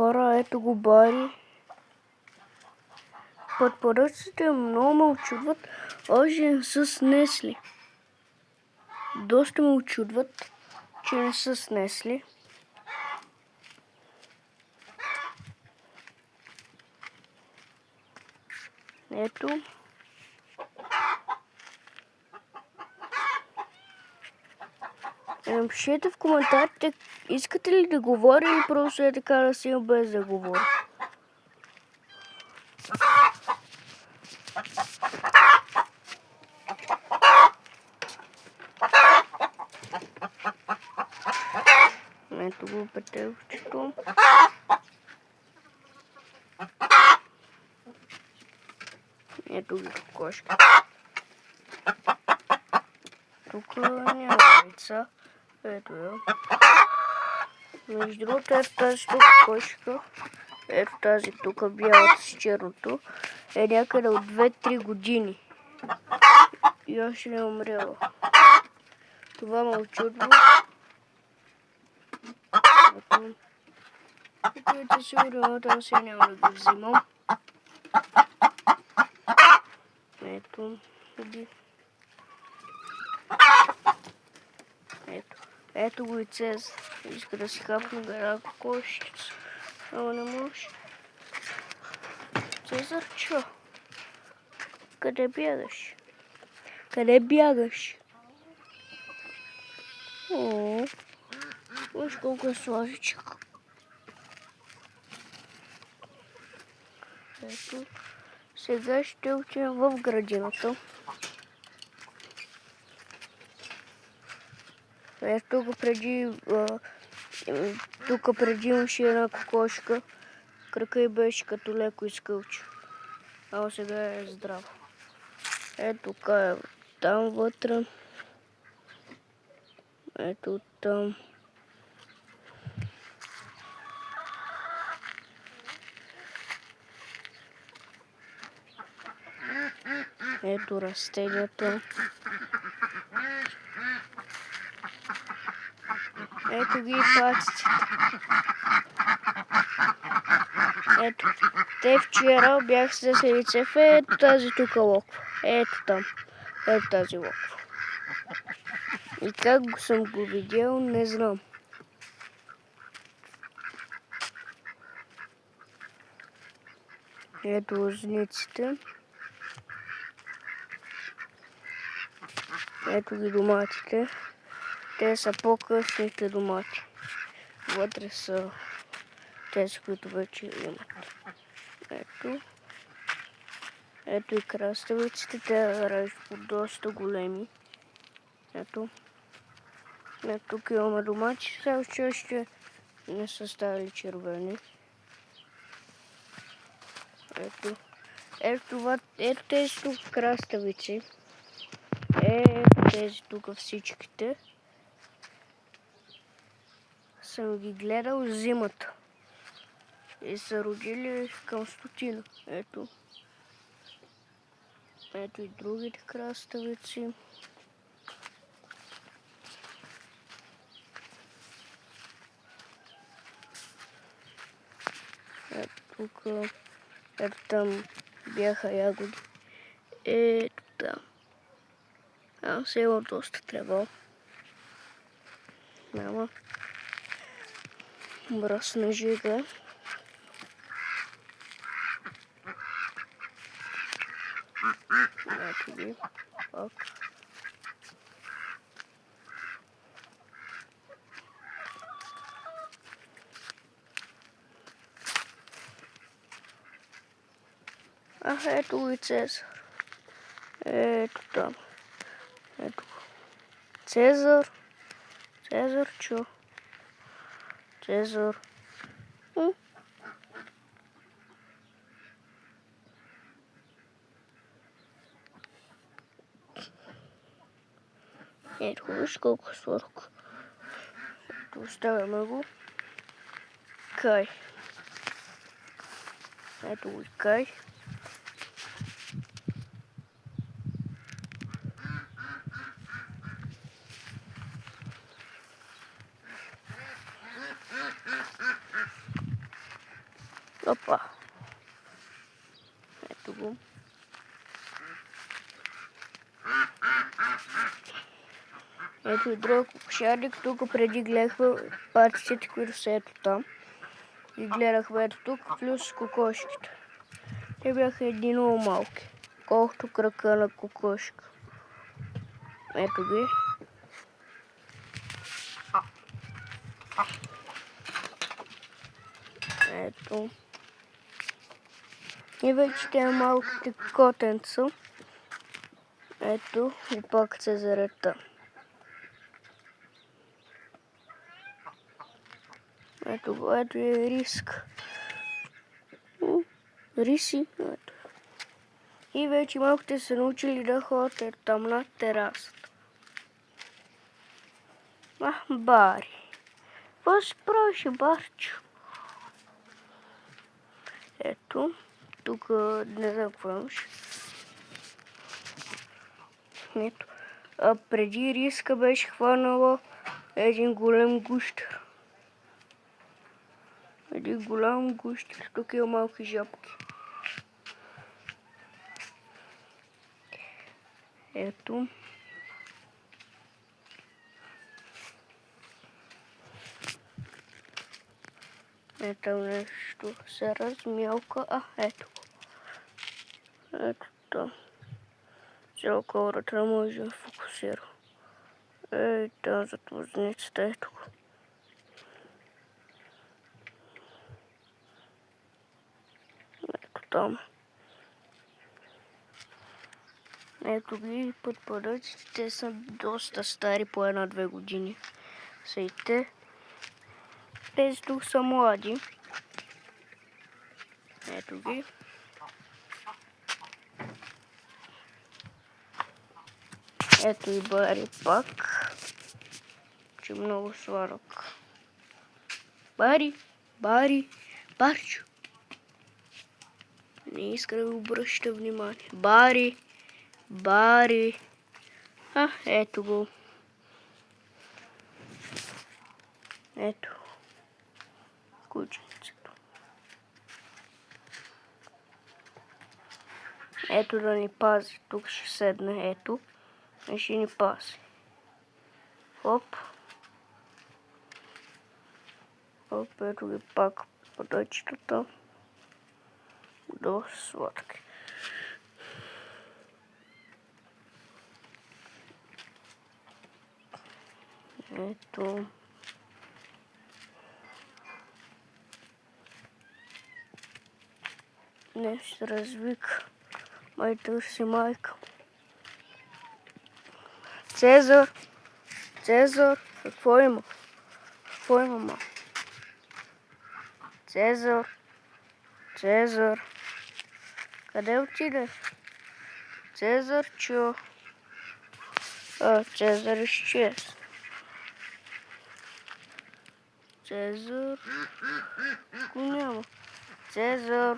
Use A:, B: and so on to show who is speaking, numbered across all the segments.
A: Хора, ето го Бари. Подпоръчците много ме очудват, още не са снесли. Доста ме очудват, че не са снесли. Ето. Напишете в коментарите, искате ли да говоря или просто е така да си без да говоря. Ето го петелчето. Ето ги кокошки. Тук няма яйца. Ето я. Между другото, ето тази тук кошка. Ето тази тук бялата с черното. Е някъде от 2-3 години. И още не е умряла. Това ме очудва. Ето сигурно, там си няма да ги взимам. Ето. Ето го и Цезар. Иска да си хапне една кокошица. Ама не може. Цезар, чо? Къде бягаш? Къде бягаш? О, виж колко е сладичък. Ето. Сега ще отидем в градината. Ето тук преди имаше една кокошка. Крака й беше като леко изкълча. Ама сега е здрава. Ето тук е там вътре. Ето там. Ето растенията. Ето ги и паците. Ето. Те вчера бях с селице в ето тази тук локва. Ето там. Ето тази локва. И как съм го видял, не знам. Ето лозниците. Ето ги доматите. Те са по-късните домати. Вътре са тези, които вече имат. Ето. Ето и краставиците. Те режат по доста големи. Ето. Ето тук имаме домати. Сега още не са ставали червени. Ето. Ето тези тук краставици. Ето тези тук всичките. Съм ги гледал зимата. И са родили към 100. Ето. Ето и другите краставици. Ето тук. Ето там бяха ягоди. Ето там. Се има доста трева. Няма. Мръсна жига. Ето ги. Пак. Ето го и Цезар. Ето там. Ето го. Цезар. Цезар, чо? Цезар. Ето го, виж колко е сладко. Ето оставяме го. Кай. Ето го и Кай. Опа. Ето го. Ето и друг кокошарник. Тук преди гледахме патиците, които са ето там. И гледахме ето тук, плюс кокошките. Те бяха едни много малки. Колкото крака на кокошка. Ето ги. Ето. И вече те малките котенца. Ето, и пак цезарета. Ето го, ето е риск. Риси, ето. И вече малките са научили да ходят там на терасата. Бари. Какво си правиш, Барчо? Ето, тук не знам какво имаш. Ето. А преди риска беше хванала един голем гущер. Един голям гущер. Тук има малки жабки. Ето. Ето нещо се размялка. Ето го. Ето там. Цяло камерата не може да фокусира. Там зад возницата. Ето го. Ето там. Ето ги подпадъците. Те са доста стари, по 1-2 години. Са и те. Тези тук са млади. Ето ги. Ето и Бари пак. Че много сладък. Бари, Барчо. Не иска да обръща внимание. Бари. Ето го. Ето. Кученцето. Ето да ни пази. Тук ще седне. Ето. И ще ни пази. Хоп. Ето ги пак подъчетата. Доста сладки. Ето. Нещо развика. Май търси майка. Цезар, какво има? Какво има, ма? Цезар. Къде отиде? Цезарчо. Цезар изчез. Цезар. Го няма. Цезар.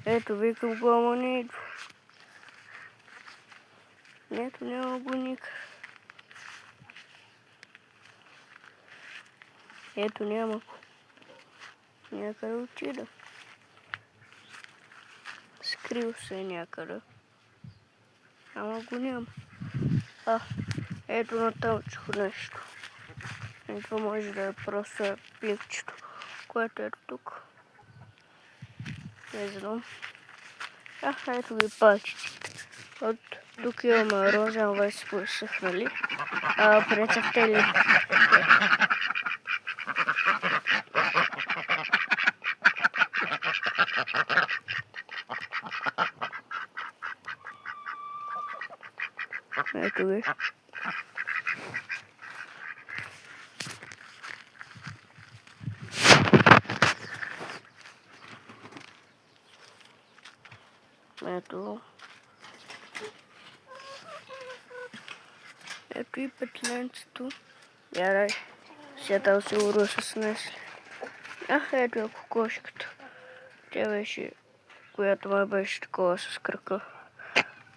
A: Ето, викам го, ама не идва. Ето, няма го никъде. Ето, няма го. Някъде отида. Скрил се някъде. Ама го няма. Ето натам чух нещо. Това може да е просто пивчето, което е тук. Не знам. Ето ги пачите. От тук имаме розен весь посъхнали. Прецахте ли? Ето ги. Ето. Ето и петленцето. Ядай. Сега сигурно са снесли. Ето е кокошката. Тя беше, която май беше такова с крака.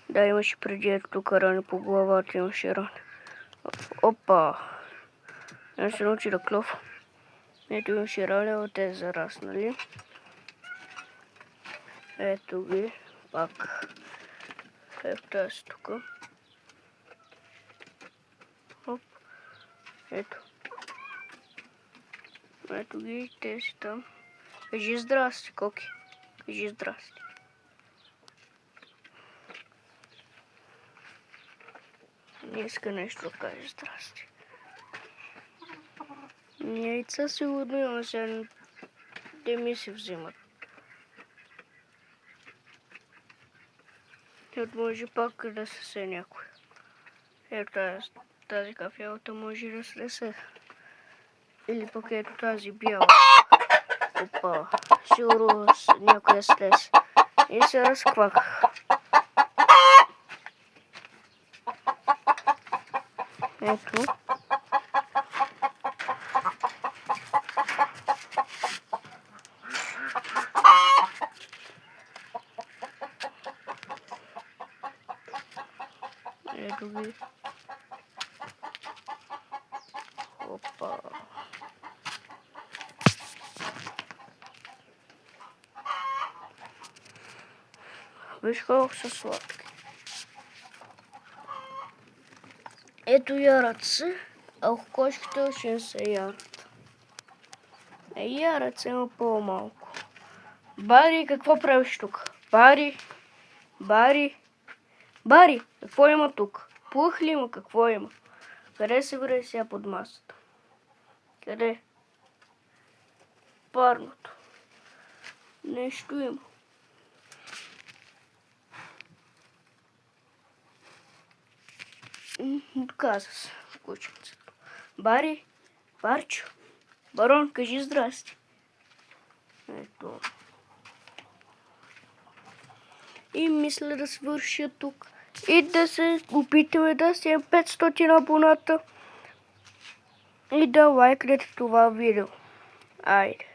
A: Да, имаше преди ето тук рани по главата, имаше рани. Опа! Я се научи да клов. Ето имаше рани, а те зараснали. Ето ги, пак е в тази тук. Оп, ето. Ето ги, тези там. Кажи здрасти, Коки. Кажи здрасти. Не иска нещо да каже здрасти. Яйца сигурно има, сега де ми се взимат. Ето може пак да се се някой. Ето тази кафялата може да се се. Или пък ето тази бяла. Опа, сигурно някоя слез. И се разкваках. Ето. Ето ги. Опа. Виж колко са сладки. Ето ярат се, а кошките ще не се ярат. Ярат се, но по-малко. Бари, какво правиш тук? Бари, какво има тук? Пух ли има? Какво има? Къде се върви сега под масата? Къде? Парното. Нещо има. Отказа се кученцето. Барчо, барон, кажи здрасти. Ето. И мисля да свърша тук. И да се опитаме да си 500 абоната. И да лайкнете това видео. Айде.